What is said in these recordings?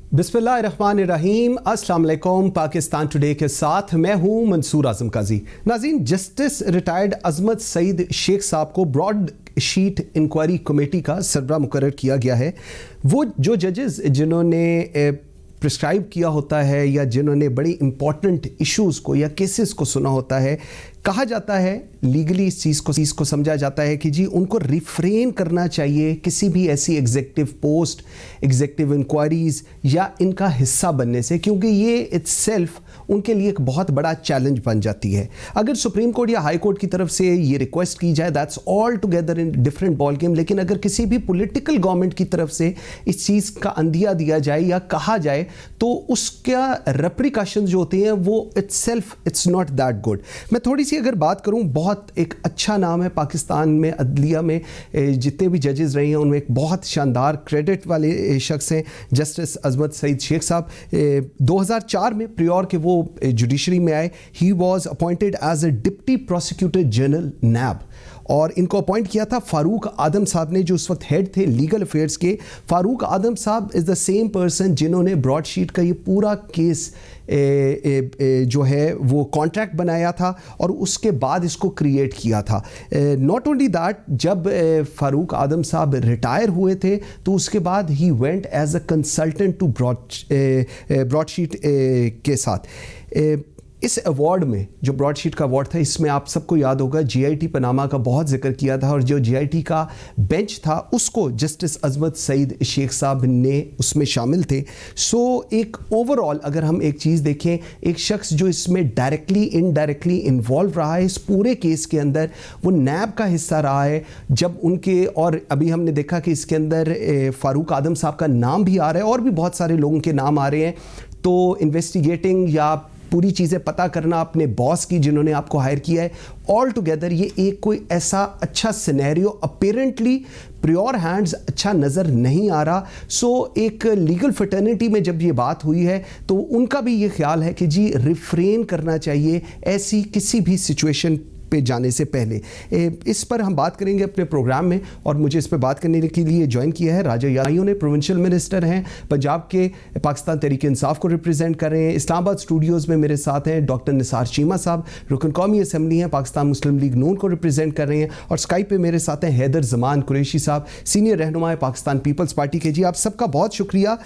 बिस्मिल्लाहिर्रहमानिर्रहीम, अस्सलाम वालेकुम। पाकिस्तान टुडे के साथ मैं हूं मंसूर आजम काजी। नाज़रीन, जस्टिस रिटायर्ड अजमत सईद शेख साहब को ब्रॉड शीट इंक्वायरी कमेटी का सरबराह मुकर्रर किया गया है। वो जो जजेस जिन्होंने प्रिस्क्राइब किया होता है या जिन्होंने बड़ी इंपॉर्टेंट इश्यूज़ को या केसेस को सुना होता है, कहा जाता है लीगली इस चीज़ को समझा जाता है कि जी उनको रिफ्रेन करना चाहिए किसी भी ऐसी एग्जीक्यूटिव पोस्ट, एग्जीक्यूटिव इंक्वायरीज या इनका हिस्सा बनने से, क्योंकि ये इट्सेल्फ उनके लिए एक बहुत बड़ा चैलेंज बन जाती है। अगर सुप्रीम कोर्ट या हाई कोर्ट की तरफ से ये रिक्वेस्ट की जाए, that's all together in different ball game. लेकिन अगर किसी भी पॉलिटिकल गवर्नमेंट की तरफ से इस चीज़ का अंदिया दिया जाए या कहा जाए तो उसका रेप्रिकॉशन जो होते हैं वो इट्स नॉट दैट गुड। मैं थोड़ी सी अगर बात करूं, बहुत एक अच्छा नाम है पाकिस्तान में अदलिया में, जितने भी जजेस रहे हैं उनमें एक बहुत शानदार क्रेडिट वाले शख्स हैं जस्टिस अजमत सईद शेख साहब। 2004 में प्रियोर के वो जुडिशरी में आए। He was appointed as a deputy prosecutor general NAB, और इनको अपॉइंट किया था फारूक आदम साहब ने, जो उस वक्त हेड थे लीगल अफेयर्स के। फारूक आदम साहब इज़ द सेम पर्सन जिन्होंने ब्रॉडशीट का ये पूरा केस जो है वो कॉन्ट्रैक्ट बनाया था और उसके बाद इसको क्रिएट किया था। नॉट ओनली दैट, जब फारूक आदम साहब रिटायर हुए थे तो उसके बाद ही went as a consultant to Broadsheet के साथ। इस अवार्ड में जो ब्रॉडशीट का अवार्ड था, इसमें आप सबको याद होगा जीआईटी पनामा का बहुत जिक्र किया था, और जो जीआईटी का बेंच था उसको जस्टिस अजमत सईद शेख साहब ने उसमें शामिल थे। सो एक ओवरऑल अगर हम एक चीज़ देखें, एक शख्स जो इसमें डायरेक्टली इनडायरेक्टली इन्वॉल्व रहा है इस पूरे केस के अंदर, वो नैब का हिस्सा रहा है। जब उनके, और अभी हमने देखा कि इसके अंदर फारूक आदम साहब का नाम भी आ रहा है और भी बहुत सारे लोगों के नाम आ रहे हैं। तो इन्वेस्टिगेटिंग या पूरी चीज़ें पता करना अपने बॉस की जिन्होंने आपको हायर किया है, ऑल टुगेदर ये एक कोई ऐसा अच्छा सिनेरियो अपेरेंटली प्योर हैंड्स अच्छा नज़र नहीं आ रहा। सो एक लीगल फ्रेटर्निटी में जब ये बात हुई है तो उनका भी ये ख्याल है कि जी रिफ्रेन करना चाहिए ऐसी किसी भी सिचुएशन पे जाने से पहले। इस पर हम बात करेंगे अपने प्रोग्राम में, और मुझे इस पर बात करने के लिए ज्वाइन किया है राजा यादव ने, प्रोविंशियल मिनिस्टर हैं पंजाब के, पाकिस्तान तहरीक इंसाफ को रिप्रेजेंट कर रहे हैं। इस्लामाबाद स्टूडियोज़ में मेरे साथ हैं डॉक्टर निसार चीमा साहब, रुकन कौमी असम्बली हैं, पाकिस्तान मुस्लिम लीग नून को रिप्रेजेंट कर रहे हैं, और स्काइप पे मेरे साथ हैं हैदर जमान कुरैशी साहब, सीनियर रहनुमा पाकिस्तान पीपल्स पार्टी के। जी आप सबका बहुत शुक्रिया।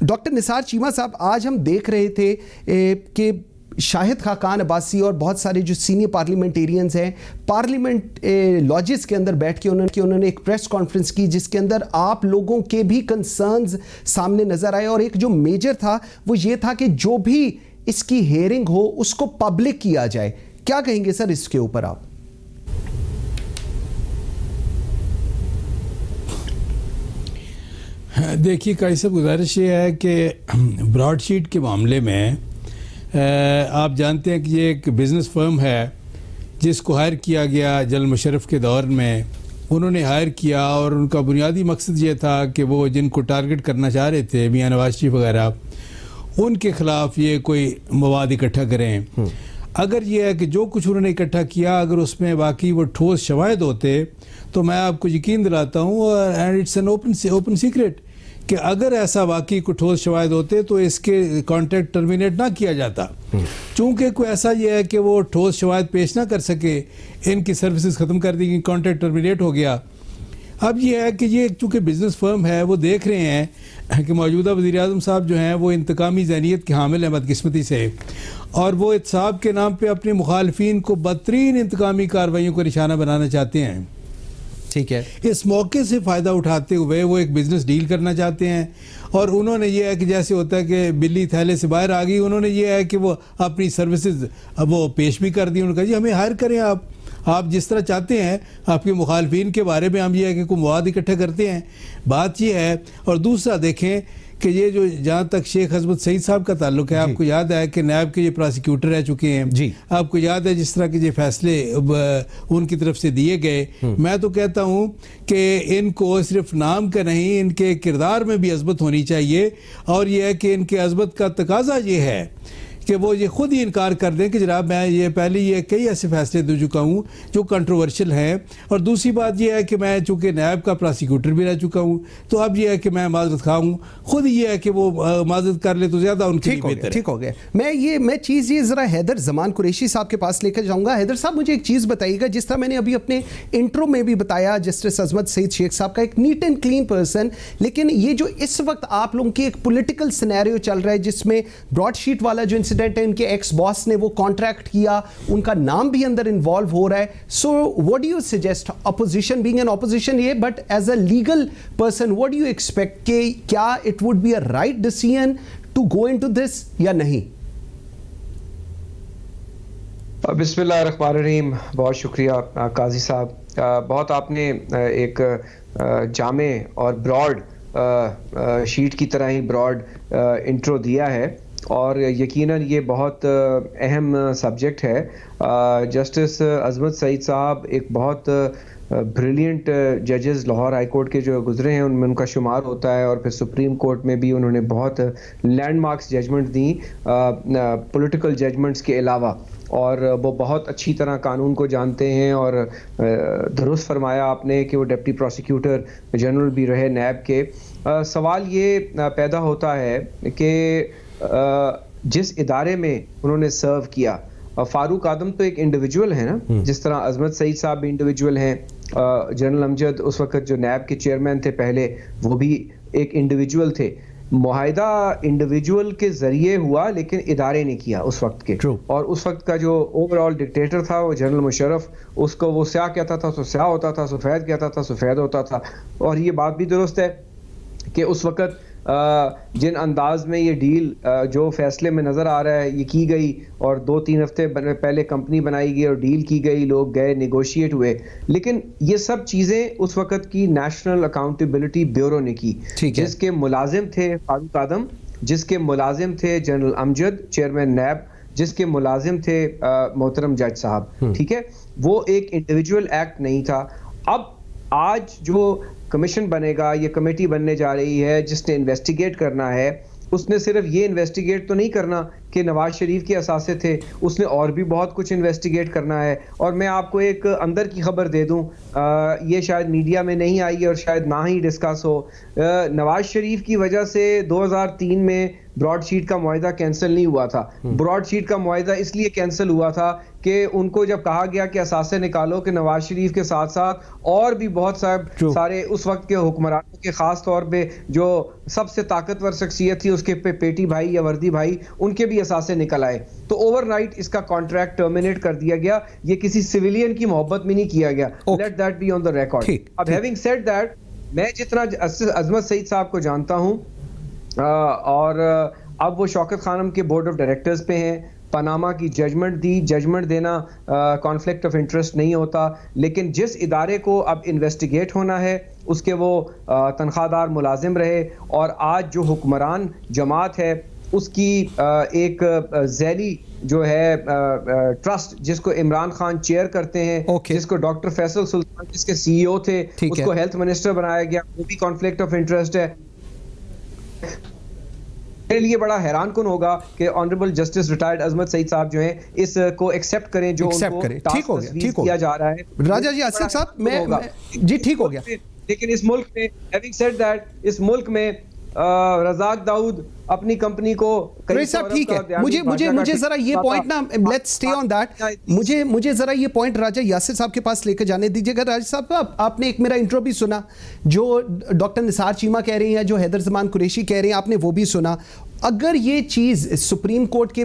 डॉक्टर निसार चीमा साहब, आज हम देख रहे थे कि शाहिद खाकान अब्बासी और बहुत सारे जो सीनियर पार्लियामेंटेरियंस हैं पार्लियामेंट लॉजेस के अंदर बैठ के उन्होंने एक प्रेस कॉन्फ्रेंस की जिसके अंदर आप लोगों के भी कंसर्न्स सामने नज़र आए, और एक जो मेजर था वो ये था कि जो भी इसकी हेयरिंग हो उसको पब्लिक किया जाए। क्या कहेंगे सर इसके ऊपर आप? देखिए, कैसे गुजारिश ये है कि ब्रॉडशीट के मामले में आप जानते हैं कि ये एक बिज़नेस फर्म है जिसको हायर किया गया जनरल मुशर्रफ के दौर में। उन्होंने हायर किया और उनका बुनियादी मकसद ये था कि वो जिनको टारगेट करना चाह रहे थे, मियां नवाज शरीफ वगैरह, उनके ख़िलाफ़ ये कोई मवाद इकट्ठा करें। अगर ये है कि जो कुछ उन्होंने इकट्ठा किया अगर उसमें वाकई वो ठोस शवाहिद होते तो मैं आपको यकीन दिलाता हूँ, and it's an open secret, कि अगर ऐसा वाकई को ठोस शवाहिद होते तो इसके कॉन्ट्रैक्ट टर्मिनेट ना किया जाता। चूँकि कोई ऐसा ये है कि वो ठोस शवाहिद पेश ना कर सके, इनकी सर्विसेज ख़त्म कर दी गई, कॉन्ट्रैक्ट टर्मिनेट हो गया। अब ये है कि ये चूँकि बिज़नेस फर्म है, वो देख रहे हैं कि मौजूदा वज़ीर आज़म साहब जो हैं वो इंतकामी ज़हनियत के हामिल हैं बदकिस्मती से, और वो इत्साब के नाम पर अपने मुखालफिन को बदतरीन इंतकामी कार्रवाइयों को निशाना बनाना चाहते हैं। ठीक है, इस मौके से फ़ायदा उठाते हुए वो एक बिज़नेस डील करना चाहते हैं, और उन्होंने ये है कि जैसे होता है कि बिल्ली थैले से बाहर आ गई, उन्होंने ये है कि वो अपनी सर्विसेज वो पेश भी कर दी। उन्होंने कहा जी हमें हायर करें, आप जिस तरह चाहते हैं, आपके मुखालफिन के बारे में हम ये है कि कोई मवाद इकट्ठा करते हैं। बात ये है। और दूसरा देखें कि ये जो जहाँ तक शेख अजमत सईद साहब का ताल्लुक है, आपको याद है कि नैब के ये प्रोसिक्यूटर रह चुके हैं जी। आपको याद है जिस तरह के ये फैसले उनकी तरफ से दिए गए। मैं तो कहता हूँ कि इनको सिर्फ नाम का नहीं, इनके किरदार में भी अजमत होनी चाहिए, और ये है कि इनके अजमत का तकाजा ये है कि वो ये खुद ही इनकार कर दें कि जनाब मैं ये पहले ये कई ऐसे फैसले दे चुका हूँ जो कंट्रोवर्शियल हैं, और दूसरी बात ये है कि मैं चूँकि नायब का प्रोसिक्यूटर भी रह चुका हूँ, तो अब ये है कि मैं माजरत खा हूँ, खुद ये है कि वो माजरत कर ले तो ज़्यादा उनके लिए बेहतर है। ठीक हो गया। मैं चीज़ ये ज़रा हैदर जमान कुरैशी साहब के पास लेकर जाऊँगा। हैदर साहब, मुझे एक चीज़ बताइएगा, जिस तरह मैंने अभी अपने इंट्रो में भी बताया, जस्टिस अजमत सईद शेख साहब का एक नीट एंड क्लीन पर्सन, लेकिन ये जो इस वक्त आप लोगों की एक पॉलिटिकल सिनेरियो चल रहा है जिसमें ब्रॉडशीट वाला जो इंसिडेंट है, उनके एक्स बॉस ने वो कॉन्ट्रैक्ट किया, उनका नाम भी अंदर इन्वॉल्व हो रहा है। So what do you suggest, opposition being an opposition ये, but as a legal person what do you expect कि क्या it would be a right decision to go into this या नहीं? बिस्मिल्लाहिर्रहमानिर्रहीम। बहुत शुक्रिया काजी साहब, बहुत आपने एक जामे और ब्रॉड शीट की तरह ही ब्रॉड इंट्रो दिया है, और यकीनन ये बहुत अहम सब्जेक्ट है। जस्टिस अजमत सईद साहब एक बहुत ब्रिलियंट जजेस लाहौर हाई कोर्ट के जो गुजरे हैं उनमें उनका शुमार होता है, और फिर सुप्रीम कोर्ट में भी उन्होंने बहुत लैंडमार्क्स जजमेंट दी पॉलिटिकल जजमेंट्स के अलावा, और वो बहुत अच्छी तरह कानून को जानते हैं। और दुरुस्त फरमाया आपने कि वो डिप्टी प्रोसिक्यूटर जनरल भी रहे नैब के। सवाल ये पैदा होता है कि जिस इदारे में उन्होंने सर्व किया, फारूक आदम तो एक इंडिविजुअल है ना, जिस तरह अजमत सईद साहब भी इंडिविजुअल हैं, जनरल अमजद उस वक्त जो नैब के चेयरमैन थे पहले, वो भी एक इंडिविजुअल थे। मुआहिदा इंडिविजुअल के जरिए हुआ, लेकिन इदारे ने किया उस वक्त के। और उस वक्त का जो ओवरऑल डिक्टेटर था वो जनरल मुशर्रफ, उसको वो स्याह कहता था तो स्याह होता था, सफ़ेद कहता था सफ़ेद होता था। और ये बात भी दुरुस्त है कि उस वक्त जिन अंदाज में ये डील जो फैसले में नज़र आ रहा है ये की गई, और 2-3 हफ्ते पहले कंपनी बनाई गई और डील की गई, लोग गए, नेगोशिएट हुए, लेकिन ये सब चीज़ें उस वक्त की नेशनल अकाउंटेबिलिटी ब्यूरो ने की, जिसके मुलाजिम थे फारूक आदम, जिसके मुलाजिम थे जनरल अमजद चेयरमैन नैब, जिसके मुलाजिम थे मोहतरम जज साहब। ठीक है, वो एक इंडिविजुअल एक्ट नहीं था। अब आज जो कमीशन बनेगा, ये कमेटी बनने जा रही है जिसने इन्वेस्टिगेट करना है, उसने सिर्फ ये इन्वेस्टिगेट तो नहीं करना कि नवाज शरीफ के असासे थे, उसने और भी बहुत कुछ इन्वेस्टिगेट करना है। और मैं आपको एक अंदर की खबर दे दूं, ये शायद मीडिया में नहीं आई और शायद ना ही डिस्कस हो। नवाज शरीफ की वजह से 2003 में ब्रॉडशीट का मुआहिदा कैंसिल नहीं हुआ था। ब्रॉडशीट का मुआहिदा इसलिए कैंसिल हुआ था कि उनको जब कहा गया कि असासे निकालो, कि नवाज शरीफ के साथ साथ और भी बहुत सारे उस वक्त के हुक्मरानों के, खास तौर पे जो सबसे ताकतवर शख्सियत थी उसके पेटी भाई या वर्दी भाई, उनके भी असासे निकल आए। तो ओवरनाइट इसका कॉन्ट्रैक्ट टर्मिनेट कर दिया गया। ये किसी सिविलियन की मोहब्बत में नहीं किया गया। Let that be on the record. अब हैविंग सेड दैट, मैं जितना अजमत सईद साहब को जानता हूं, और अब वो शौकत खानम के बोर्ड ऑफ डायरेक्टर्स पे हैं, पनामा की जजमेंट दी। जजमेंट देना कॉन्फ्लिक्ट ऑफ इंटरेस्ट नहीं होता, लेकिन जिस इदारे को अब इन्वेस्टिगेट होना है उसके वो तनख्वाहदार मुलाजिम रहे, और आज जो हुक्मरान जमात है उसकी एक जैली जो है ट्रस्ट, जिसको इमरान खान चेयर करते हैं, जिसको डॉक्टर फैसल सुल्तान जिसके सीईओ थे, उसको हेल्थ मिनिस्टर बनाया गया, वो भी कॉन्फ्लिक्ट ऑफ इंटरेस्ट है। मेरे लिए बड़ा हैरान कुन होगा कि ऑनरेबल जस्टिस रिटायर्ड अजमत सईद साहब जो हैं इसको एक्सेप्ट करें, जो उनको ठीक हो गया किया जा रहा है। राजा जी आसिफ साहब, मैं जी ठीक हो गया, लेकिन इस मुल्क में, हैविंग सेड दैट, इस मुल्क में रज़ाक दाऊद अपनी कंपनी को साहब ठीक है, मुझे जरा ये पॉइंट ना, लेट्स स्टे ऑन दैट, मुझे जरा ये पॉइंट राजा यासिर साहब के पास लेकर जाने दीजिएगा। राजा साहब, आपने एक मेरा इंट्रो भी सुना, जो डॉक्टर निसार चीमा कह रही हैं, जो हैदर जमान कुरैशी कह रहे हैं, आपने वो भी सुना। अगर ये चीज़ सुप्रीम कोर्ट के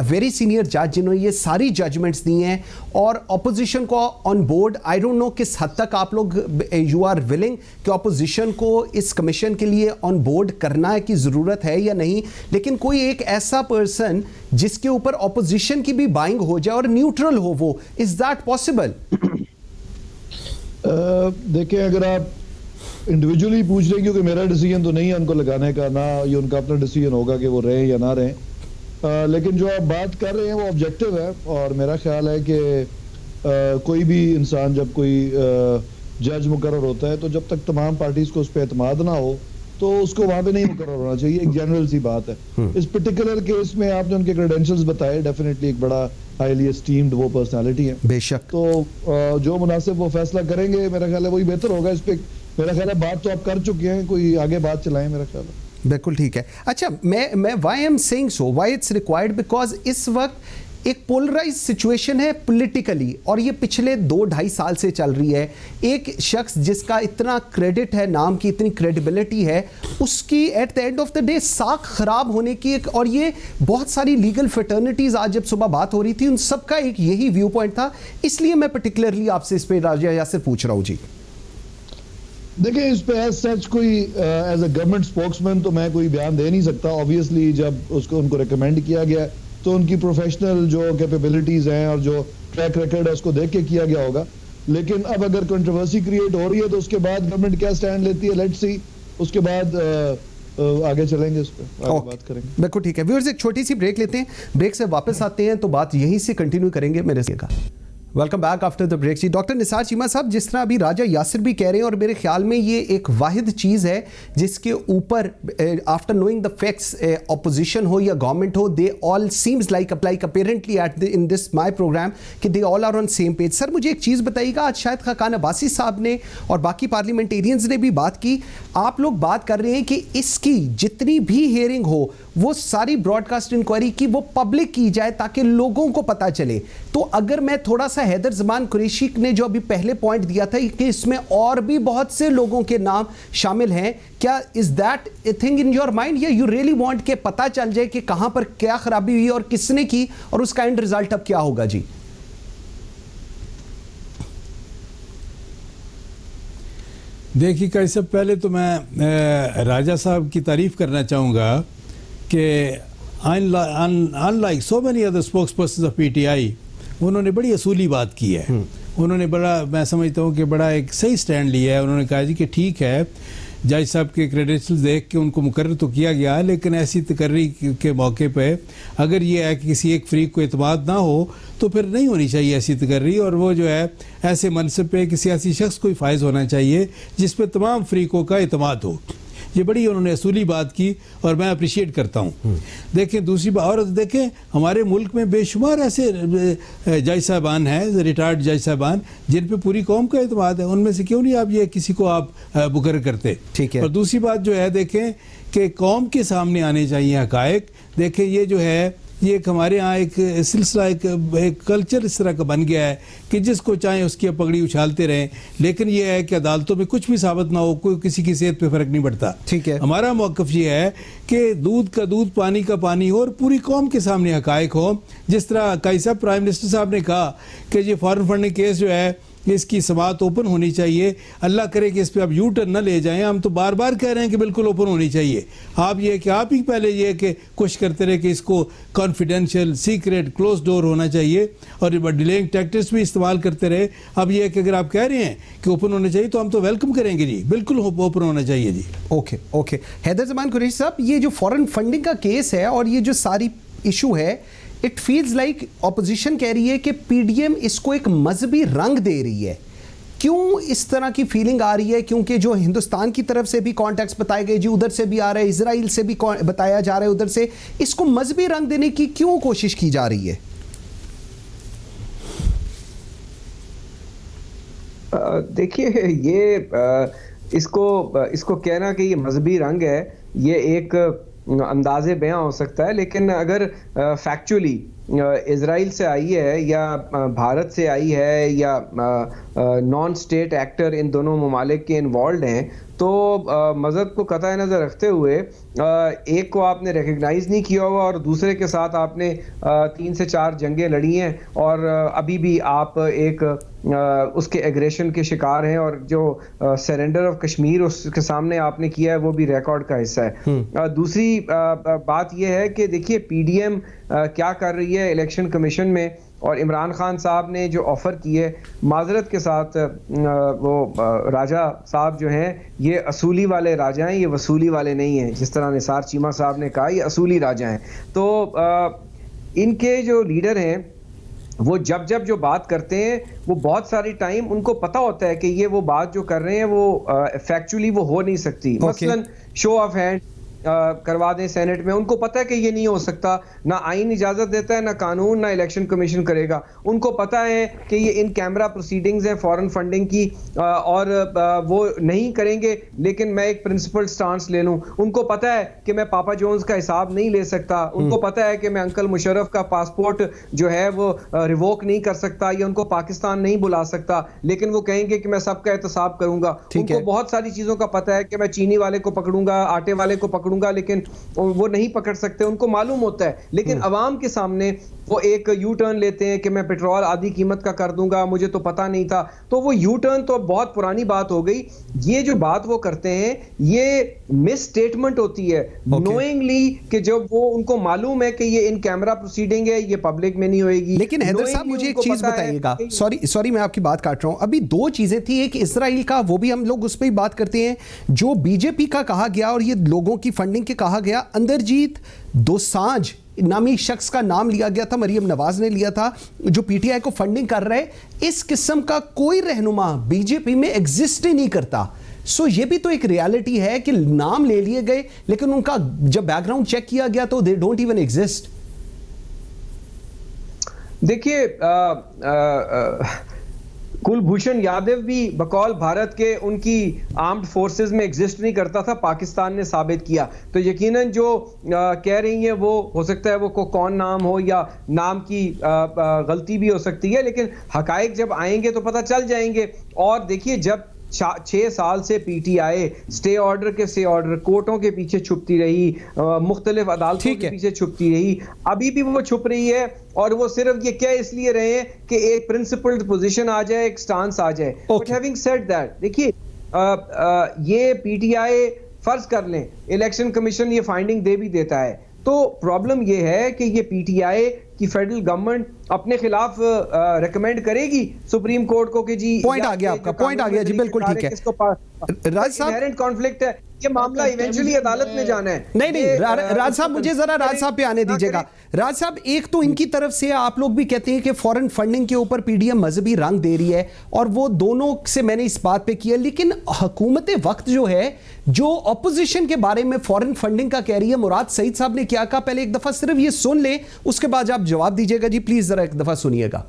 वेरी सीनियर जज जिन्होंने ये सारी जजमेंट्स दी हैं और अपोजिशन को on board, I don't know किस हद तक आप लोग यू आर विलिंग कि अपोजिशन को इस कमीशन के लिए ऑन बोर्ड करना की ज़रूरत है या नहीं, लेकिन कोई एक ऐसा पर्सन जिसके ऊपर अपोजिशन की भी बाइंग हो जाए और न्यूट्रल हो, वो इज दैट पॉसिबल? देखिए, अगर आप इंडिविजुअली पूछ रहे हैं, क्योंकि मेरा डिसीजन तो नहीं है उनको लगाने का, ना ये उनका अपना डिसीजन होगा कि वो रहें या ना रहें, लेकिन जो आप बात कर रहे हैं वो ऑब्जेक्टिव है। और मेरा ख्याल है कि कोई भी इंसान जब कोई जज मुकर्रर होता है, तो जब तक तमाम पार्टीज को उस पर एतमाद ना हो, तो उसको वहां पे नहीं मुकर्रर होना चाहिए, एक जनरल सी बात है। इस पर्टिकुलर केस में आपने उनके क्रेडेंशियल्स बताए, डेफिनेटली एक बड़ा हाईली एस्टीम्ड वो पर्सनालिटी है, बेशक। तो जो मुनासिब वो फैसला करेंगे, मेरा ख्याल है वही बेहतर होगा। इस पे मेरा ख्याल है बात तो आप कर चुके हैं, कोई आगे बात चलाएं, मेरा ख्याल है। बिल्कुल ठीक है। अच्छा, मैं why I am saying so, why it's required, because इस वक्त एक पोलराइज सिचुएशन है पॉलिटिकली, और ये पिछले 2-2.5 साल से चल रही है। एक शख्स जिसका इतना क्रेडिट है, नाम की इतनी क्रेडिबिलिटी है, उसकी at the end of the day साख खराब होने की एक, और ये बहुत सारी लीगल फ्रेटर्निटीज आज जब सुबह बात हो रही थी, उन सबका एक यही व्यू पॉइंट था। इसलिए मैं पर्टिकुलरली आपसे इस पे राजा यासिर पूछ रहा हूँ जी। देखिए, इस पे एज सच कोई एज अ गवर्नमेंट स्पोक्समैन तो मैं कोई बयान दे नहीं सकता। ऑब्वियसली जब उनको रिकमेंड किया गया तो उनकी प्रोफेशनल जो कैपेबिलिटीज हैं और जो ट्रैक रिकॉर्ड है उसको देख के किया गया होगा। लेकिन अब अगर कंट्रोवर्सी क्रिएट हो रही है तो उसके बाद गवर्नमेंट क्या स्टैंड लेती है, लेट्स सी, उसके बाद आगे चलेंगे, इस पर आगे बात करेंगे। बिल्कुल ठीक है। व्यूअर्स, एक छोटी सी ब्रेक लेते हैं, ब्रेक से वापस आते हैं तो बात यहीं से कंटिन्यू करेंगे मेरे से। Welcome back after the break. जी, डॉक्टर निसार चीमा साहब, जिस तरह अभी राजा यासिर भी कह रहे हैं, और मेरे ख्याल में ये एक वाहिद चीज़ है जिसके ऊपर after knowing the facts, opposition हो या गवर्नमेंट हो, they all seems like apparently at in this my program कि they all are on same page. Sir, मुझे एक चीज़ बताइएगा, आज शायद खाकान अब्बासी साहब ने और बाकी पार्लियामेंटेरियंस ने भी बात की, आप लोग बात कर रहे हैं कि इसकी जितनी भी हियरिंग हो वो सारी ब्रॉडकास्ट इंक्वायरी की वो पब्लिक की जाए ताकि लोगों को पता चले। तो अगर मैं थोड़ा सा हैदर जमान कुरैशी ने जो अभी पहले पॉइंट दिया था कि इसमें और भी बहुत से लोगों के नाम शामिल हैं, क्या is that a thing in your mind, या यू रियली वांट के पता चल जाए कि कहां पर क्या खराबी हुई और किसने की और उसका एंड रिजल्ट अब क्या होगा? जी देखिए, कई सब पहले तो मैं राजा साहब की तारीफ करना चाहूँगा कि unlike so many other spokes person of PTI, उन्होंने बड़ी असूली बात की है। उन्होंने बड़ा, मैं समझता हूँ कि बड़ा एक सही स्टैंड लिया है। उन्होंने कहा जी कि ठीक है, जज साहब के क्रेडेंशियल्स देख के उनको मुकर्रर तो किया गया, लेकिन ऐसी तकर्री के मौके पे अगर ये है कि किसी एक फरीक को एतमाद ना हो तो फिर नहीं होनी चाहिए ऐसी तकर्री, और वो जो है ऐसे मनसब पे किसी ऐसी शख्स को ही फायज होना चाहिए जिस पे तमाम फरीकों का एतमाद हो। ये बड़ी उन्होंने असूली बात की और मैं अप्रिशिएट करता हूँ। देखें, दूसरी बात और देखें, हमारे मुल्क में बेशुमार ऐसे जज साहबान हैं, रिटायर्ड जज साहबान, जिन पे पूरी कौम का एतमाद है। उनमें से क्यों नहीं आप ये किसी को आप मुकर्रर करते? ठीक है। और दूसरी बात जो है, देखें कि कौम के सामने आने चाहिए हकायक। देखें, ये जो है ये एक हमारे यहाँ एक सिलसिला, एक कल्चर इस तरह का बन गया है कि जिसको चाहें उसकी पगड़ी उछालते रहें, लेकिन ये है कि अदालतों में कुछ भी साबित ना हो, कोई किसी की सेहत पे फर्क नहीं पड़ता। ठीक है। हमारा मौक़िफ़ ये है कि दूध का दूध, पानी का पानी हो और पूरी कौम के सामने हकायक हो। जिस तरह कई साहब प्राइम मिनिस्टर साहब ने कहा कि ये फॉरेन फंडिंग केस जो है इसकी समाअत ओपन होनी चाहिए, अल्लाह करे कि इस पे आप यू टर्न न ले जाएं। हम तो बार बार कह रहे हैं कि बिल्कुल ओपन होनी चाहिए। आप ये कि आप ही पहले ये कि कोशिश करते रहे कि इसको कॉन्फिडेंशियल, सीक्रेट, क्लोज डोर होना चाहिए और डिलेइंग टैक्टिक्स भी इस्तेमाल करते रहे। अब ये कि अगर आप कह रहे हैं कि ओपन होना चाहिए तो हम तो वेलकम करेंगे जी, बिल्कुल ओपन होना चाहिए जी। ओके। हैदर जमान कुरैशी साहब, ये जो फॉरेन फंडिंग का केस है और ये जो सारी इशू है, इट फील्स लाइक ऑपोजिशन कह रही है कि पीडीएम इसको एक मजहबी रंग दे रही है। क्यों इस तरह की फीलिंग आ रही है? क्योंकि जो हिंदुस्तान की तरफ से भी कॉन्टेक्स्ट बताए गए जी, उधर से भी आ रहे हैं, इजराइल से भी बताया जा रहा है, उधर से इसको मजहबी रंग देने की क्यों कोशिश की जा रही है? देखिए, ये इसको कहना कि ये मजहबी रंग है, ये एक अंदाजे बयां हो सकता है, लेकिन अगर फैक्चुअली इजराइल से आई है या भारत से आई है या नॉन स्टेट एक्टर इन दोनों ममालिक के इन्वॉल्व हैं, तो मज़हब को कतई नज़र रखते हुए एक को आपने रिकग्नाइज़ नहीं किया हुआ और दूसरे के साथ आपने 3 से 4 जंगें लड़ी हैं और अभी भी आप एक उसके एग्रेशन के शिकार हैं, और जो सरेंडर ऑफ कश्मीर उसके सामने आपने किया है वो भी रिकॉर्ड का हिस्सा है। दूसरी बात यह है कि देखिए पीडीएम क्या कर रही है इलेक्शन कमीशन में, और इमरान खान साहब ने जो ऑफ़र की है, माजरत के साथ वो राजा साहब जो हैं ये असूली वाले राजा हैं, ये वसूली वाले नहीं हैं। जिस तरह निसार चीमा साहब ने कहा, ये असूली राजा हैं। तो इनके जो लीडर हैं वो जब जब जो बात करते हैं वो बहुत सारी टाइम उनको पता होता है कि ये वो बात जो कर रहे हैं वो फैक्चुअली वो हो नहीं सकती। मसलन शो ऑफ हैंड करवा दें सेनेट में, उनको पता है कि ये नहीं हो सकता, ना आइन इजाजत देता है, ना कानून, ना इलेक्शन कमीशन करेगा। उनको पता है कि ये इन कैमरा प्रोसीडिंग्स हैं फॉरेन फंडिंग की और वो नहीं करेंगे, लेकिन मैं एक प्रिंसिपल स्टांस ले लूं। उनको पता है कि मैं पापा जोन्स का हिसाब नहीं ले सकता, उनको पता है कि मैं अंकल मुशर्रफ का पासपोर्ट जो है वो रिवोक नहीं कर सकता या उनको पाकिस्तान नहीं बुला सकता, लेकिन वो कहेंगे कि मैं सबका एहतसाब करूंगा। उनको बहुत सारी चीजों का पता है कि मैं चीनी वाले को पकड़ूंगा, आटे वाले को पकड़ूंगा, लेकिन वो नहीं पकड़ सकते, उनको मालूम होता है। लेकिन अवाम के सामने वो एक यू टर्न लेते हैं कि मैं पेट्रोल आधी कीमत का कर दूंगा, मुझे तो पता नहीं था। तो वो यू टर्न तो बहुत पुरानी बात हो गई। ये जो बात वो करते हैं ये मिस स्टेटमेंट होती है नोइंगली, कि जब वो उनको मालूम है कि ये इन कैमरा प्रोसीडिंग है, ये पब्लिक में नहीं होएगी। लेकिन हैदर साहब मुझे एक चीज बताइएगा, सॉरी मैं आपकी बात काट रहा हूं। अभी दो चीजें थी, एक इजराइल का, वो भी हम लोग उस पर ही बात करते हैं, जो बीजेपी का कहा गया और ये लोगों की फंडिंग के कहा गया। अंदरजीत दोसांझ नामी शख्स का नाम लिया गया था, मरियम नवाज ने लिया था, जो पीटीआई को फंडिंग कर रहे। इस किस्म का कोई रहनुमा बीजेपी में एग्जिस्ट ही नहीं करता। सो ये भी तो एक रियलिटी है कि नाम ले लिए गए, लेकिन उनका जब बैकग्राउंड चेक किया गया तो दे डोंट इवन एग्जिस्ट। देखिए कुलभूषण यादव भी बकौल भारत के उनकी आर्म्ड फोर्सेस में एग्जिस्ट नहीं करता था, पाकिस्तान ने साबित किया। तो यकीनन जो कह रही हैं वो हो सकता है वो कौन नाम हो या नाम की गलती भी हो सकती है, लेकिन हकायक जब आएंगे तो पता चल जाएंगे। और देखिए जब 6 साल से पीटीआई स्टे ऑर्डर के स्टे ऑर्डर कोर्टों के पीछे छुपती रही, मुख्तलिफ अदालतों के पीछे छुपती रही, अभी भी वो छुप रही है। और वो सिर्फ ये क्या इसलिए रहे हैं कि एक प्रिंसिपल्ड पोजीशन आ जाए, एक स्टांस आ जाए। बट हैविंग सेड दैट, देखिए ये पीटीआई फर्ज कर लें इलेक्शन कमीशन ये फाइंडिंग दे भी देता है, तो प्रॉब्लम ये है कि ये पीटीआई की फेडरल गवर्नमेंट अपने खिलाफ रेकमेंड करेगी सुप्रीम कोर्ट को कि जी पॉइंट आ गया आपका, पॉइंट आ गया जी, बिल्कुल ठीक है। राज साहब इनहेरेंट कॉन्फ्लिक्ट है, ये मामला इवेंचुअली अदालत में जाना है। नहीं राज साहब मुझे जरा राज साहब पे आने दीजिएगा। राज साहब एक तो इनकी तरफ से आप लोग भी कहते हैं कि फॉरेन फंडिंग के ऊपर पीडीएम मजहबी रंग दे रही है, और वो दोनों से मैंने इस बात पे किया, लेकिन हुकूमत वक्त जो है जो अपोजिशन के बारे में फॉरेन फंडिंग का कह रही है, मुराद सईद साहब ने क्या कहा, पहले एक दफा सिर्फ ये सुन ले, उसके बाद आप जवाब दीजिएगा जी, प्लीज जरा एक दफा सुनिएगा।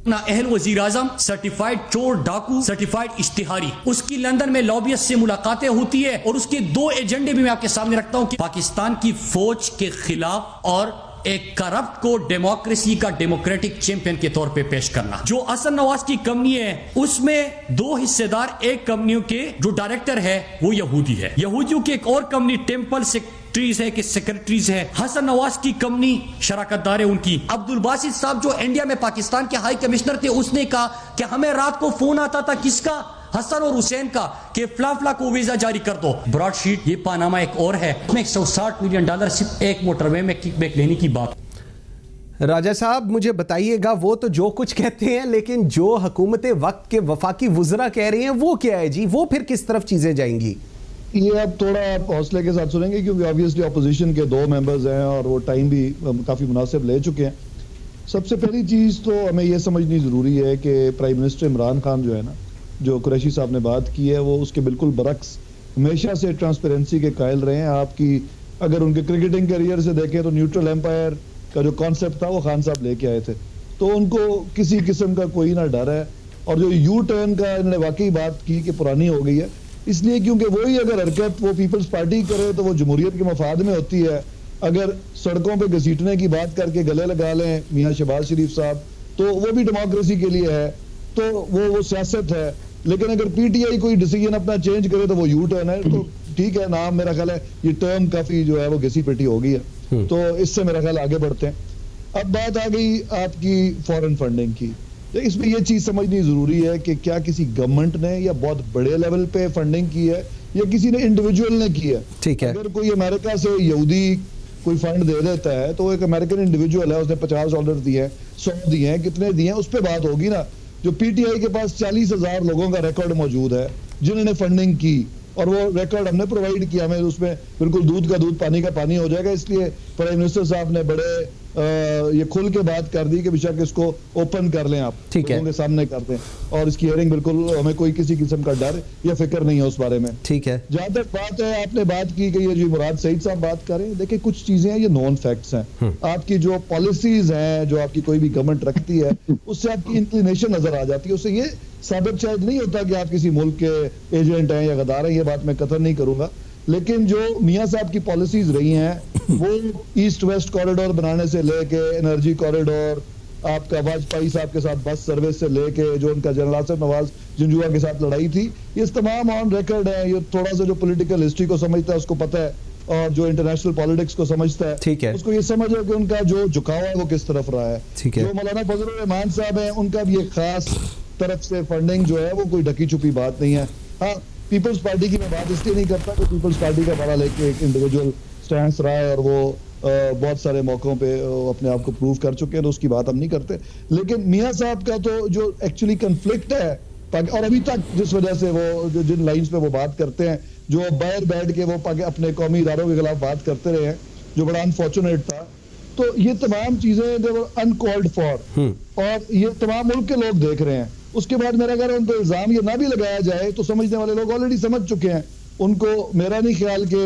ना अहल वजीर आजम सर्टिफाइड चोर डाकू, सर्टिफाइड इश्तिहारी, उसकी लंदन में लॉबियस्ट से मुलाकातें होती है, और उसके 2 एजेंडे भी मैं आपके सामने रखता हूं कि पाकिस्तान की फौज के खिलाफ और एक करप्ट को डेमोक्रेसी का डेमोक्रेटिक चैंपियन के तौर पे पेश करना। जो हसन नवाज की कंपनी है उसमें 2 हिस्सेदार, एक कंपनियों के जो डायरेक्टर है वो यहूदी है, यहूदियों की एक और कंपनी टेम्पल सेक्रेटरीज है कि सेक्रेटरीज है, हसन नवाज की कंपनी शराकतदार है उनकी। अब्दुल बासित साहब जो इंडिया में पाकिस्तान के हाई कमिश्नर थे, उसने कहा कि हमें रात को फोन आता था, किसका, हसन और हुसैन का, कि फ्ला को वीजा जारी कर दो। ब्रॉडशीट ये पानामा एक और है, उसमें $160 मिलियन सिर्फ एक मोटरवे में किकबैक लेने की बात। राजा साहब मुझे बताइएगा, वो तो जो कुछ कहते हैं, लेकिन जो हुकूमत वक्त के वफाकी वुज़रा कह रहे हैं वो क्या है जी, वो फिर किस तरफ चीजें जाएंगी? ये आप थोड़ा हौसले के साथ सुनेंगे, क्योंकि ऑब्वियसली अपोजिशन के 2 मेंबर्स हैं और वो टाइम भी काफी मुनासिब ले चुके हैं। सबसे पहली चीज तो हमें ये समझनी जरूरी है कि प्राइम मिनिस्टर इमरान खान जो है ना, जो कुरैशी साहब ने बात की है, वो उसके बिल्कुल बरक्स हमेशा से ट्रांसपेरेंसी के कायल रहे हैं। आपकी अगर उनके क्रिकेटिंग करियर से देखें तो न्यूट्रल एम्पायर का जो कॉन्सेप्ट था वो खान साहब लेके आए थे, तो उनको किसी किस्म का कोई ना डर है। और जो यू टर्न का इन्होंने वाकई बात की कि पुरानी हो गई है, इसलिए क्योंकि वही अगर हरकत वो पीपल्स पार्टी करे तो वो जमहूरियत के मफाद में होती है। अगर सड़कों पे घसीटने की बात करके गले लगा लें मियां शहबाज शरीफ साहब, तो वो भी डेमोक्रेसी के लिए है, तो वो सियासत है। लेकिन अगर पीटीआई कोई डिसीजन अपना चेंज करे तो वो यू टर्न है, तो ठीक है, नाम मेरा ख्याल है ये टर्म काफी जो है वो घसी पिटी हो गई है, तो इससे मेरा ख्याल आगे बढ़ते हैं। अब बात आ गई आपकी फॉरेन फंडिंग की, तो इसमें यह चीज समझनी जरूरी है कि क्या किसी गवर्नमेंट ने या बहुत बड़े लेवल पे फंडिंग की है या किसी ने इंडिविजुअल ने की है। ठीक है, अगर कोई अमेरिका से यहूदी कोई फंड दे देता है तो एक अमेरिकन इंडिविजुअल है, उसने $50 दिए हैं, 100 दिए हैं, कितने दिए हैं, उस पर बात होगी ना। जो पीटीआई के पास 40,000 लोगों का रिकॉर्ड मौजूद है जिन्होंने फंडिंग की, और वो रिकॉर्ड हमने प्रोवाइड किया, हमें उसमें बिल्कुल दूध का दूध पानी का पानी हो जाएगा। इसलिए प्राइम मिनिस्टर साहब ने बड़े ये खुल के बात कर दी कि बेशक इसको ओपन कर लें, आप ठीक है, लोगों के सामने कर दें, और इसकी हियरिंग बिल्कुल हमें कोई किसी किस्म का डर या फिक्र नहीं है उस बारे में। ठीक है। जहां तक बात है, आपने बात की कि ये जी मुराद सईद साहब बात करें, देखिए कुछ चीजें हैं ये नॉन फैक्ट्स हैं। आपकी जो पॉलिसीज हैं, जो आपकी कोई भी गवर्नमेंट रखती है, उससे आपकी इंक्लिनेशन नजर आ जाती है। उससे ये साबित शायद नहीं होता कि आप किसी मुल्क के एजेंट हैं या गद्दार हैं, ये बात मैं कतई नहीं करूंगा, लेकिन जो मियां साहब की पॉलिसीज रही हैं वो ईस्ट वेस्ट कॉरिडोर बनाने से लेके एनर्जी कॉरिडोर, आपका वाजपेयी साहब के साथ बस सर्विस से लेके जो उनका जनरल आसिफ नवाज झंझुआ के साथ लड़ाई थी, ये तमाम ऑन रिकॉर्ड है। ये थोड़ा सा जो पॉलिटिकल हिस्ट्री को समझता है उसको पता है, और जो इंटरनेशनल पॉलिटिक्स को समझता है, ठीक है, उसको ये समझ है कि उनका जो झुकाव है वो किस तरफ रहा है। ठीक है। जो मौलाना फजलुर रहमान साहब हैं, उनका भी एक खास तरफ से फंडिंग जो है वो कोई ढकी छुपी बात नहीं है। हाँ, पीपल्स पार्टी की मैं बात इसलिए नहीं करता कि पीपल्स पार्टी का बड़ा लेके एक इंडिविजुअल स्टैंड रहा है और वो बहुत सारे मौकों पे अपने आप को प्रूव कर चुके हैं, तो उसकी बात हम नहीं करते। लेकिन मियां साहब का तो जो एक्चुअली कन्फ्लिक्ट है, और अभी तक जिस वजह से वो जिन लाइंस पे वो बात करते हैं, जो बाहर बैठ के वो अपने कौमी इदारों के खिलाफ बात करते रहे हैं, जो बड़ा अनफॉर्चुनेट था, तो ये तमाम चीजें दे वर अनकॉल्ड फॉर, और ये तमाम मुल्क के लोग देख रहे हैं। उसके बाद मेरा अगर उन पर इल्जाम ये ना भी लगाया जाए तो समझने वाले लोग ऑलरेडी समझ चुके हैं, उनको मेरा नहीं ख्याल कि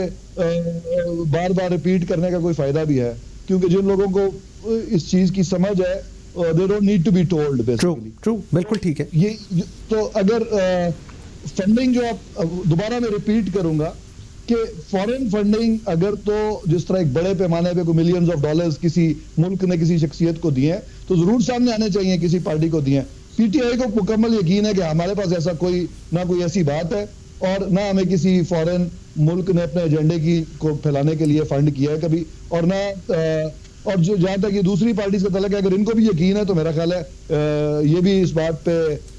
बार बार रिपीट करने का कोई फायदा भी है, क्योंकि जिन लोगों को इस चीज की समझ है, they don't need to be told basically. True, बिल्कुल ठीक है। ये तो अगर फंडिंग जो आप दोबारा मैं रिपीट करूंगा कि फॉरेन फंडिंग अगर तो जिस तरह एक बड़े पैमाने पे कोई मिलियंस ऑफ डॉलर्स किसी मुल्क ने किसी शख्सियत को दिए हैं, तो जरूर सामने आने चाहिए किसी पार्टी को दिए हैं। पीटीआई को मुकम्मल यकीन है कि हमारे पास ऐसा कोई ऐसी बात है, और ना हमें किसी फॉरेन मुल्क ने अपने एजेंडे को फैलाने के लिए फंड किया है कभी, और ना और जो जहां तक ये दूसरी पार्टी का तलक है, अगर इनको भी यकीन है तो मेरा ख्याल है ये भी इस बात पे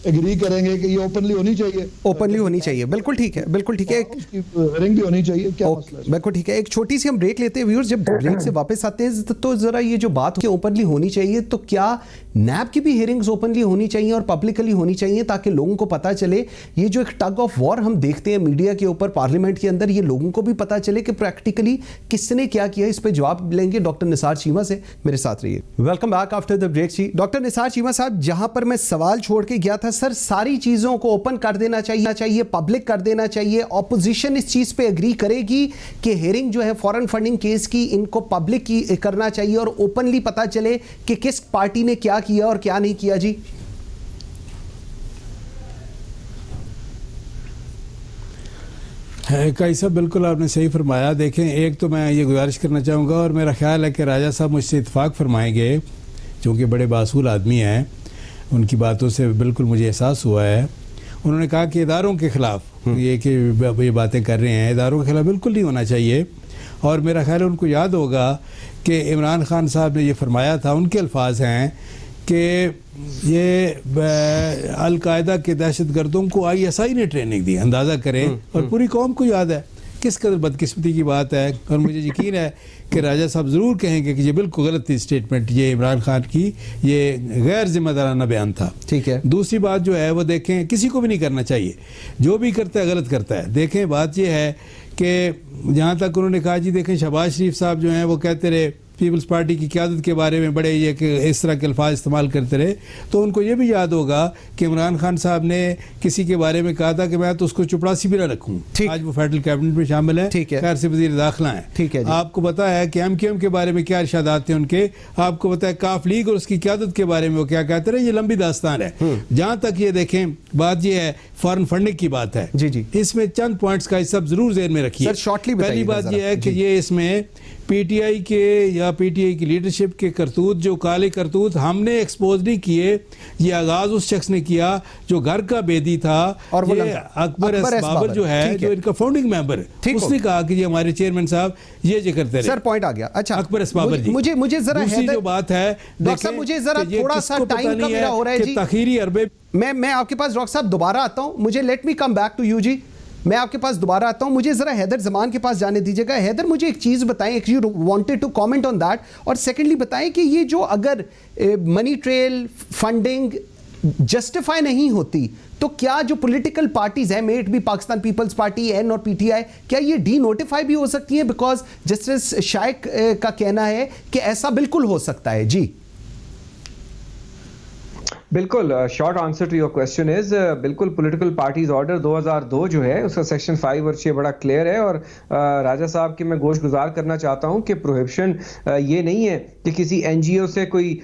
एग्री करेंगे कि ये ओपनली होनी चाहिए। ओपनली होनी चाहिए, बिल्कुल ठीक है, बिल्कुल ठीक है। हियरिंग भी होनी चाहिए, क्या मसला है? बिल्कुल ठीक है। एक छोटी सी हम ब्रेक लेते हैं व्यूअर्स, जब ब्रेक से वापस आते हैं तो जरा ये जो बात कि ओपनली होनी चाहिए, तो क्या नैब की भी हियरिंग्स ओपनली होनी चाहिए और पब्लिकली होनी चाहिए, ताकि लोगों को पता चले। ये जो एक टग ऑफ वॉर हम देखते हैं मीडिया के ऊपर, पार्लियामेंट के अंदर, ये लोगों को भी पता चले कि प्रैक्टिकली किसने क्या किया। इस पर जवाब लेंगे डॉक्टर निसार चीमा से, मेरे साथ रहिए। Welcome back after the break जी। डॉक्टर निसार चीमा साहब, जहां पर मैं सवाल छोड़ के गया था सर, सारी चीजों को ओपन कर देना चाहिए, पब्लिक कर देना चाहिए। ऑपोजिशन इस चीज पे एग्री करेगी कि हियरिंग जो है फॉरेन फंडिंग केस की, इनको पब्लिक की करना चाहिए और ओपनली पता चले कि किस पार्टी ने क्या किया और क्या नहीं किया जी। कई सब बिल्कुल आपने सही फरमाया। देखें, एक तो मैं ये गुजारिश करना चाहूँगा, और मेरा ख्याल है कि राजा साहब मुझसे इत्तेफाक फरमाएंगे, चूँकि बड़े बासूल आदमी हैं, उनकी बातों से बिल्कुल मुझे एहसास हुआ है। उन्होंने कहा कि इदारों के ख़िलाफ़ ये बातें कर रहे हैं, इदारों के खिलाफ बिल्कुल नहीं होना चाहिए। और मेरा ख्याल है उनको याद होगा कि इमरान खान साहब ने ये फरमाया था, उनके अल्फाज हैं कि ये अलकायदा के दहशत गर्दों को ISI ने ट्रेनिंग दी, अंदाज़ा करें। और पूरी कौम को याद है, किस कदर बदकिस्मती की बात है। और मुझे यकीन है कि राजा साहब ज़रूर कहेंगे कि ये बिल्कुल गलत थी स्टेटमेंट, ये इमरान खान की ये गैर जिम्मेदाराना बयान था। ठीक है। दूसरी बात जो है वो देखें, किसी को भी नहीं करना चाहिए, जो भी करता है गलत करता है। देखें, बात ये है कि जहाँ तक उन्होंने कहा जी, देखें शहबाज शरीफ साहब जो हैं वो कहते रहे पीपल्स पार्टी की क़यादत के बारे में बड़े ये कि इस तरह के अल्फाज इस्तेमाल करते रहे, तो उनको ये भी याद होगा कि इमरान खान साहब ने किसी के बारे में कहा था कि मैं तो उसको चपरासी भी ना रखूँ। आज वो फेडरल कैबिनेट में शामिल है, खैर से वज़ीर दाखिला है। ठीक है। आपको पता है कि MQM के बारे में क्या इरशादात थे उनके, आपको पता है काफ लीग और उसकी क़यादत के बारे में वो क्या कहते रहे, ये लंबी दास्तान है। जहाँ तक ये देखें, बात ये है फॉरेन फंडिंग की बात है जी जी, इसमें चंद पॉइंट्स का सब जरूर ज़हन में रखिए। पहली बात ये है कि ये इसमें PTI के या PTI की लीडरशिप के करतूत, जो काले करतूत हमने एक्सपोज नहीं किए, ये आगाज उस शख्स ने किया जो घर का बेदी था, और ये अकबर एस बाबर जो है, जो इनका फाउंडिंग मेंबर है, उसने कहा कि ये हमारे चेयरमैन साहब ये करते रहे। सर पॉइंट आ गया। अच्छा, अकबर एस बाबर जी। मुझे जरा दूसरी जो बात है, डॉक्टर साहब मुझे जरा थोड़ा सा टाइम का मेरा हो रहा है जी, तखीरी अरबे मैं आपके पास डॉक्टर साहब दोबारा आता हूं, मुझे let me come back to you जी, मैं आपके पास दोबारा आता हूं। मुझे जरा हैदर जमान के पास जाने दीजिएगा। हैदर, मुझे एक चीज बताएं, if you wanted to comment on that, और सेकेंडली बताएं कि ये जो अगर मनी ट्रेल फंडिंग जस्टिफाई नहीं होती, तो क्या जो पॉलिटिकल पार्टीज हैं, मेट भी पाकिस्तान पीपल्स पार्टी, एन और पीटीआई, क्या ये डी नोटिफाई भी हो सकती है? बिकॉज जस्टिस शाइक का कहना है कि ऐसा बिल्कुल हो सकता है। जी बिल्कुल, short answer to your question is बिल्कुल पॉलिटिकल पार्टीज ऑर्डर 2002 जो है उसका सेक्शन 5 और 6 बड़ा क्लियर है। और राजा साहब की मैं गोश गुजार करना चाहता हूं कि प्रोहिबिशन ये नहीं है कि किसी एनजीओ से कोई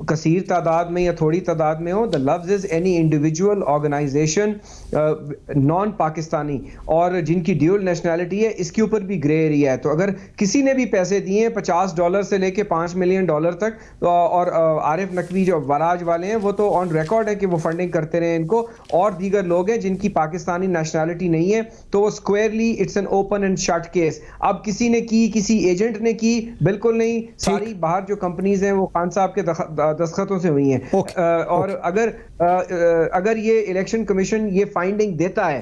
कसीर तादाद में या थोड़ी तादाद में हो। द लफ्ज is any individual organisation non Pakistani और जिनकी ड्यूल नेशनैलिटी है, इसके ऊपर भी ग्रे एरिया है। तो अगर किसी ने भी पैसे दिए $50 से लेके $5 मिलियन तक, और आरिफ नकवी जो वराज वाले हैं वो तो ऑन रिकॉर्ड है कि वो फंडिंग करते रहे इनको, और दीगर लोग हैं जिनकी पाकिस्तानी नेशनैलिटी नहीं है, तो वो स्क्वायरली it's an open and shut case. अब किसी ने की, किसी एजेंट ने की, बिल्कुल नहीं, सारी बाहर जो कंपनीज हैं वो खान साहब के दस्तखतों से हुई हैं। और अगर ये इलेक्शन कमीशन ये फाइंडिंग देता है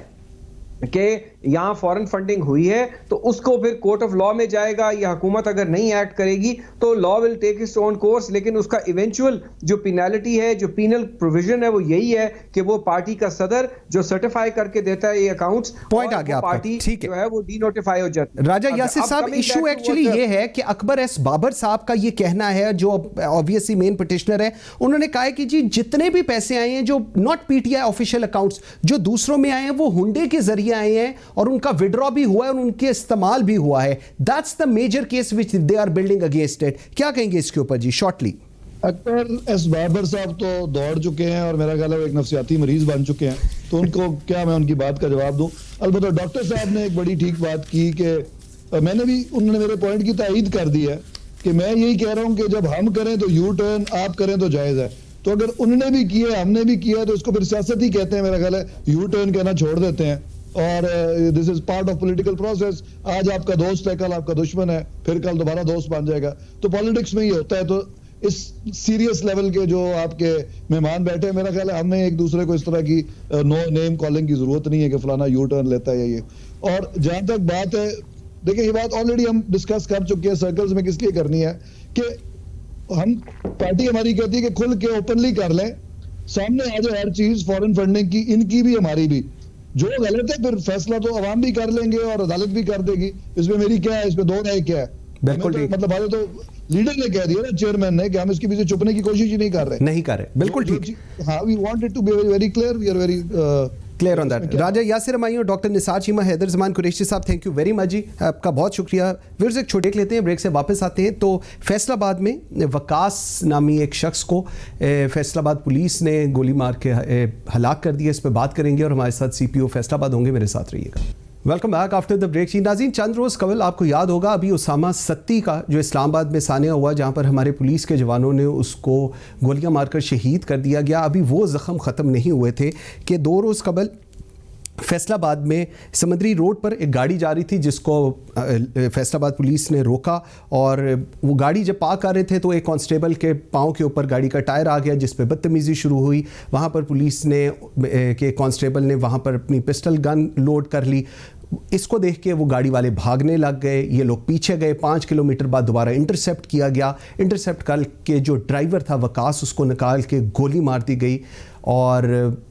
कि यहाँ फॉरेन फंडिंग हुई है, तो उसको फिर कोर्ट ऑफ लॉ में जाएगा, या हुकूमत अगर नहीं एक्ट करेगी तो law will take its own course. लेकिन उसका इवेंचुअल जो पेनल्टी है, जो पीनल प्रोविजन है, वो यही है कि वो पार्टी का सदर जो सर्टिफाई करके देता है ये अकाउंट्स, पॉइंट आ गया आपका, पार्टी ठीक जो है वो डी नोटिफाई हो जाती है। राजा यासिर साहब, इशू एक्चुअली ये है कि अकबर एस बाबर साहब का ये कहना है, जो ऑब्वियसली मेन पिटिशनर है, उन्होंने कहा है कि जी जितने भी पैसे आए हैं जो नॉट पीटीआई ऑफिशियल अकाउंट्स, जो दूसरों में आए हैं, वो हुंडे के जरिए आए हैं और उनका विड्रॉ भी हुआ है और उनके इस्तेमाल भी हुआ है। That's the major case which they are building against it. क्या कहेंगे इसके ऊपर जी शॉर्टली? अकबर एस बाबर साहब तो दौड़ चुके हैं और मेरा ख्याल है वो एक नफसियाती मरीज बन चुके हैं, तो उनको क्या मैं उनकी बात का जवाब दूं। अलबत्ता डॉक्टर साहब ने एक बड़ी ठीक बात की कि मैंने भी, उन्होंने मेरे पॉइंट की तायीद कर दी है कि मैं यही कह रहा हूं कि जब हम करें तो यू टर्न, आप करें तो जायज है। तो अगर उन्होंने भी किया, हमने भी किया, तो इसको फिर सियासत ही कहते हैं। मेरा ख्याल है यू टर्न कहना छोड़ देते हैं, और this is part of political process. आज आपका दोस्त है, कल आपका दुश्मन है, फिर कल दोबारा दोस्त बन जाएगा। तो पॉलिटिक्स में ही होता है। तो इस सीरियस लेवल के जो आपके मेहमान बैठे हैं, मेरा ख्याल है हमें एक दूसरे को इस तरह की नो नेम कॉलिंग की जरूरत नहीं है कि फलाना यू टर्न लेता है ये। और जहां तक बात है, देखिए ये बात ऑलरेडी हम डिस्कस कर चुके हैं सर्कल्स में, किस लिए करनी है कि हम, पार्टी हमारी कहती है कि खुल के ओपनली कर लें, सामने आ जाए हर चीज, फॉरेन फंडिंग की, इनकी भी हमारी भी। जो गलत है फिर फैसला तो अवाम भी कर लेंगे और अदालत भी कर देगी। इसमें मेरी क्या है, इसमें दो राय क्या है? बिल्कुल ठीक, मतलब आज तो लीडर ने कह दिया ना, चेयरमैन ने, कि हम इसके पीछे छुपने की कोशिश ही नहीं कर रहे। बिल्कुल ठीक। हाँ, we want it to be very clear, we are very clear on that. Raja Yasir Humayun और doctor Nisar Cheema, Haider Zaman Qureshi sahab, thank you very much जी, आपका बहुत शुक्रिया। व्यूअर्स एक छोटे लेते हैं, ब्रेक से वापस आते हैं। तो फैसलाबाद में वकास नामी एक शख्स को फैसलाबाद पुलिस ने गोली मार के हलाक कर दिया, इस पर बात करेंगे और हमारे साथ सीपीओ फैसलाबाद होंगे, मेरे साथ रहिएगा। Welcome back after the break. नाज़रीन, चंद रोज़ कबल आपको याद होगा अभी उसामा सत्ती का जो इस्लामाबाद में सानिया हुआ, जहां पर हमारे पुलिस के जवानों ने उसको गोलियां मारकर शहीद कर दिया गया। अभी वो ज़ख्म ख़त्म नहीं हुए थे कि 2 रोज़ कबल फैसलाबाद में समंदरी रोड पर एक गाड़ी जा रही थी, जिसको फैसलाबाद पुलिस ने रोका, और वो गाड़ी जब पार्क कर रहे थे तो एक कांस्टेबल के पाँव के ऊपर गाड़ी का टायर आ गया, जिस पे बदतमीज़ी शुरू हुई। वहाँ पर पुलिस ने के कांस्टेबल ने वहाँ पर अपनी पिस्टल गन लोड कर ली। इसको देख के वो गाड़ी वाले भागने लग गए, ये लोग पीछे गए। 5 किलोमीटर बाद दोबारा इंटरसेप्ट किया गया। इंटरसेप्ट करके जो ड्राइवर था वकास, उसको निकाल के गोली मार दी गई और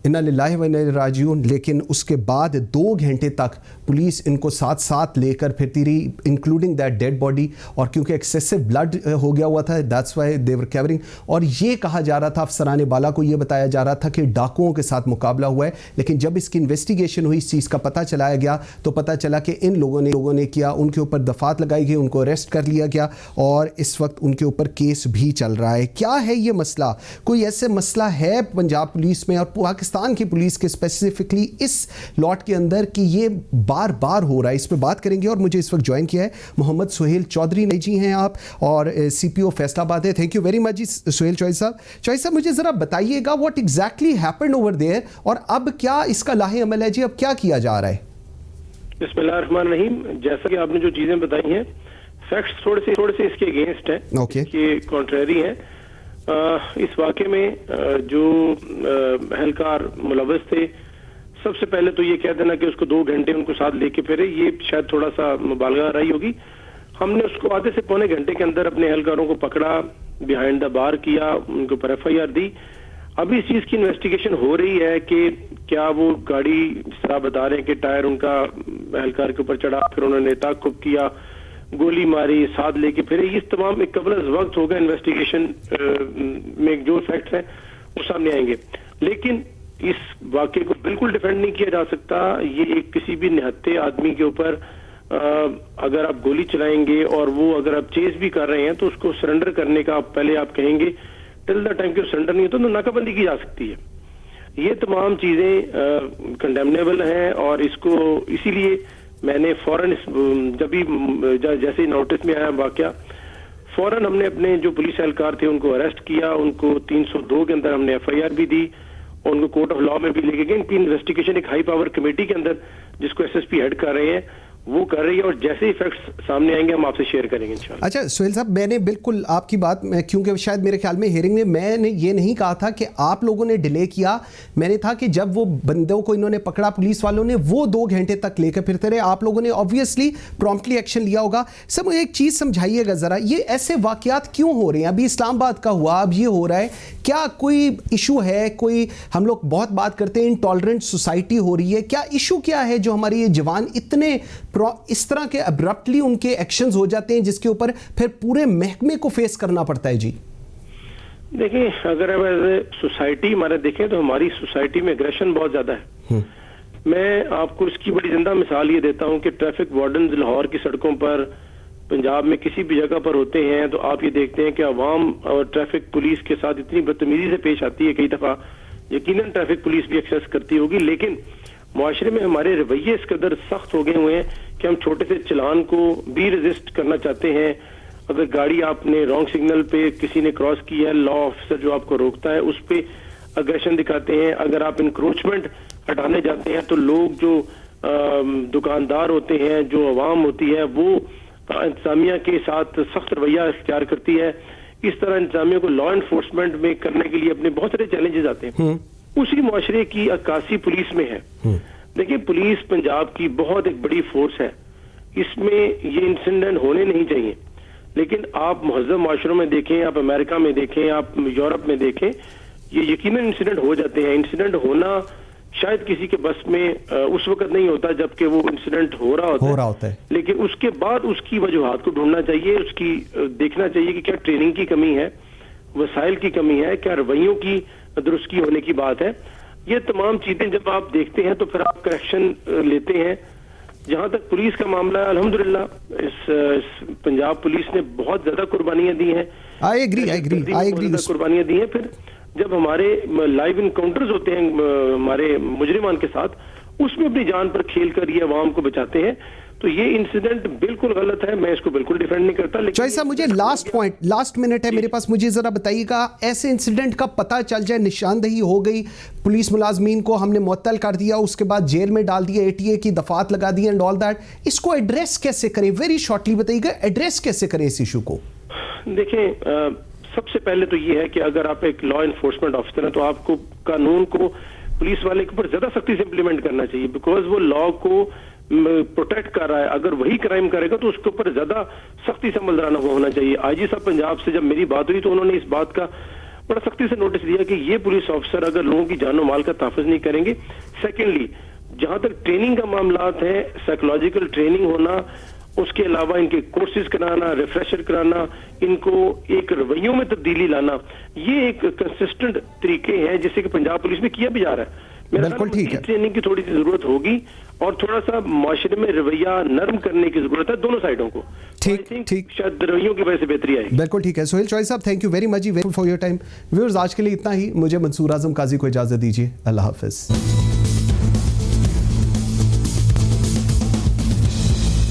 इन्ना लिल्लाहि व इन्ना इलैहि राजिऊन। लेकिन उसके बाद 2 घंटे तक पुलिस इनको साथ साथ लेकर फिरती रही, इंक्लूडिंग दैट डेड बॉडी। और क्योंकि एक्सेसिव ब्लड हो गया हुआ था, दैट्स वाई दे वर कैवरिंग। और ये कहा जा रहा था, अफसरान बाला को ये बताया जा रहा था कि डाकुओं के साथ मुकाबला हुआ है। लेकिन जब इसकी इन्वेस्टिगेशन हुई, इस चीज़ का पता चलाया गया, तो पता चला कि इन लोगों ने किया। उनके ऊपर दफात लगाई गई, उनको अरेस्ट कर लिया गया और इस वक्त उनके ऊपर केस भी चल रहा है। क्या है ये मसला? कोई ऐसे मसला है पंजाब पुलिस में और पाकिस्तान की पुलिस के स्पेसिफिकली इस लॉट के अंदर कि ये बार बार हो रहा है? इस पे बात करेंगे। और मुझे इस वक्त ज्वाइन किया है मोहम्मद सुहेल चौधरी जी हैं आप, और सीपीओ फैसलाबाद है। थैंक यू वेरी मच जी सुहेल चौधरी साहब। चौधरी साहब, मुझे ज़रा बताइएगा what exactly happened over there, और अब क्या इसका लाहे अमल है जी, अब क्या किया जा रहा है? बिस्मिल्लाहिर्रहमानिर्रहीम। जैसा कि आपने जो चीजें बताई हैं, फैक्ट्स थोड़े से इसके अगेंस्ट हैं, इसके कॉन्ट्रेरी हैं। इस वाक़े में जो एहलकार मुलव्वस थे, सबसे पहले तो ये कह देना कि उसको 2 घंटे उनको साथ लेके फिरे, ये शायद थोड़ा सा मुबालगा रही होगी। हमने उसको आधे से पौने घंटे के अंदर अपने एहलकारों को पकड़ा, बिहाइंड द बार किया, उनके ऊपर FIR दी। अभी इस चीज की इन्वेस्टिगेशन हो रही है कि क्या वो गाड़ी, जिस तरह बता रहे हैं कि टायर उनका एहलकार के ऊपर चढ़ा, फिर उन्होंने ताक़ुब किया, गोली मारी, साथ लेके फिर, इस तमाम एक कबल वक्त होगा इन्वेस्टिगेशन में जो फैक्ट्स हैं वो सामने आएंगे। लेकिन इस वाक़े को बिल्कुल डिफेंड नहीं किया जा सकता। ये एक किसी भी निहत्थे आदमी के ऊपर अगर आप गोली चलाएंगे और वो अगर आप चेज भी कर रहे हैं तो उसको सरेंडर करने का पहले आप कहेंगे, टिल द टाइम कि सरेंडर नहीं होता तो नाकाबंदी की जा सकती है। ये तमाम चीजें कंडेमनेबल हैं और इसको इसीलिए मैंने फौरन जब भी जैसे ही नोटिस में आया वाकया, फौरन हमने अपने जो पुलिस एहलकार थे उनको अरेस्ट किया, उनको 302 के अंदर हमने FIR भी दी और उनको कोर्ट ऑफ लॉ में भी लेके गए। इनकी इन्वेस्टिगेशन एक हाई पावर कमेटी के अंदर, जिसको SSP हेड कर रहे हैं, वो कर रही है और जैसे ही फैक्ट्स सामने आएंगे हम आपसे शेयर करेंगे इंशाल्लाह। अच्छा सुहेल साहब, मैंने बिल्कुल आपकी बात, क्योंकि शायद मेरे ख्याल में हियरिंग में मैंने ये नहीं कहा था कि आप लोगों ने डिले किया, मैंने था कि जब वो बंदों को इन्होंने पकड़ा पुलिस वालों ने, वो 2 घंटे तक लेकर फिरते रहे, आप लोगों ने ऑब्वियसली प्रॉम्प्टली एक्शन लिया होगा। सर मुझे एक चीज़ समझाइएगा ज़रा, ये ऐसे वाक़यात क्यों हो रहे हैं? अभी इस्लामाबाद का हुआ, अब ये हो रहा है, क्या कोई इशू है? कोई, हम लोग बहुत बात करते हैं इंटॉलरेंट सोसाइटी हो रही है, क्या इशू क्या है जो हमारे ये जवान इतने इस तरह के अब्रप्टली उनके एक्शंस हो जाते हैं जिसके ऊपर फिर पूरे महकमे को फेस करना पड़ता है? जी देखिए, अगर अब एज सोसाइटी हमारे देखें तो हमारी सोसाइटी में एग्रेशन बहुत ज्यादा है। मैं आपको इसकी बड़ी जिंदा मिसाल ये देता हूं कि ट्रैफिक वार्डन लाहौर की सड़कों पर, पंजाब में किसी भी जगह पर होते हैं तो आप ये देखते हैं कि अवाम और ट्रैफिक पुलिस के साथ इतनी बदतमीजी से पेश आती है। कई दफा यकीनन ट्रैफिक पुलिस भी एक्सेस करती होगी, लेकिन मुआशरे में हमारे रवैये इस कदर सख्त हो गए हुए हैं कि हम छोटे से चलान को भी रेजिस्ट करना चाहते हैं। अगर गाड़ी आपने रॉन्ग सिग्नल पे किसी ने क्रॉस किया है, लॉ ऑफिसर जो आपको रोकता है उस पे अग्रेशन दिखाते हैं। अगर आप इंक्रोचमेंट हटाने जाते हैं तो लोग जो दुकानदार होते हैं, जो अवाम होती है, वो इंतजामिया के साथ सख्त रवैया इख्तियार करती है। इस तरह इंतजामिया को लॉ एनफोर्समेंट में करने के लिए अपने बहुत सारे चैलेंजेस आते हैं। उसी मुआशरे की अक्कासी पुलिस में है। देखिए, पुलिस पंजाब की बहुत एक बड़ी फोर्स है, इसमें ये इंसिडेंट होने नहीं चाहिए, लेकिन आप मुहज़्ज़म माशरों में देखें, आप अमेरिका में देखें, आप यूरोप में देखें, ये यकीनन इंसिडेंट हो जाते हैं। इंसिडेंट होना शायद किसी के बस में उस वक्त नहीं होता जबकि वो इंसिडेंट हो रहा होता है, लेकिन उसके बाद उसकी वजूहात को ढूंढना चाहिए, उसकी देखना चाहिए कि क्या ट्रेनिंग की कमी है, वसाइल की कमी है, क्या रवैयों की दुरुस्ती होने की बात है। ये तमाम चीजें जब आप देखते हैं तो फिर आप करेक्शन लेते हैं। जहां तक पुलिस का मामला है, अल्हम्दुलिल्लाह इस पंजाब पुलिस ने बहुत ज्यादा कुर्बानियां दी हैं। आई एग्री कुर्बानियां दी हैं। फिर जब हमारे लाइव इनकाउंटर्स होते हैं हमारे मुजरिमान के साथ, उसमें अपनी जान पर खेल कर ये अवाम को बचाते हैं, तो ये इंसिडेंट बिल्कुल गलत है। मैं इसको बिल्कुल डिफेंड नहीं करता। लेकिन साहब, मुझे लास्ट मिनट है मेरे पास, मुझे जरा बताइएगा, ऐसे इंसिडेंट का पता चल जाए, निशानदही हो गई, पुलिस मुलाजमीन को हमने मुअत्तल कर दिया, उसके बाद जेल में डाल दिया, ATA की दफात लगा दी एंड ऑल दैट, इसको एड्रेस कैसे करें? वेरी शॉर्टली बताइएगा, एड्रेस कैसे करें इस इशू को? देखें, सबसे पहले तो ये है कि अगर आप एक लॉ एनफोर्समेंट ऑफिसर हैं तो आपको कानून को पुलिस वाले के ऊपर ज्यादा सख्ती से इंप्लीमेंट करना चाहिए, बिकॉज वो लॉ को प्रोटेक्ट कर रहा है। अगर वही क्राइम करेगा तो उसके ऊपर ज्यादा सख्ती से अमल दराना होना चाहिए। IG साहब पंजाब से जब मेरी बात हुई तो उन्होंने इस बात का बड़ा सख्ती से नोटिस दिया कि ये पुलिस ऑफिसर अगर लोगों की जान और माल का तहफ़्फ़ुज़ नहीं करेंगे। सेकेंडली, जहां तक ट्रेनिंग का मामला है, साइकोलॉजिकल ट्रेनिंग होना, उसके अलावा इनके कोर्सेज कराना, रिफ्रेशर कराना, इनको एक रवैयों में तब्दीली लाना, ये एक कंसिस्टेंट तरीके हैं जिससे कि पंजाब पुलिस में किया भी जा रहा है। बिल्कुल ठीक है। ट्रेनिंग की थोड़ी सी जरूरत होगी और थोड़ा सा माशरे में रवैया नरम करने की जरूरत है दोनों साइडों को। ठीक, शायद रवैयों की वजह से बेहतरी आएगी। बिल्कुल ठीक है। सोहेल चौधरी साहब, thank you very much for your time. Viewers, आज के लिए इतना ही। मुझे मंसूर आजम काजी को इजाजत दीजिए। अल्लाह हाफिज।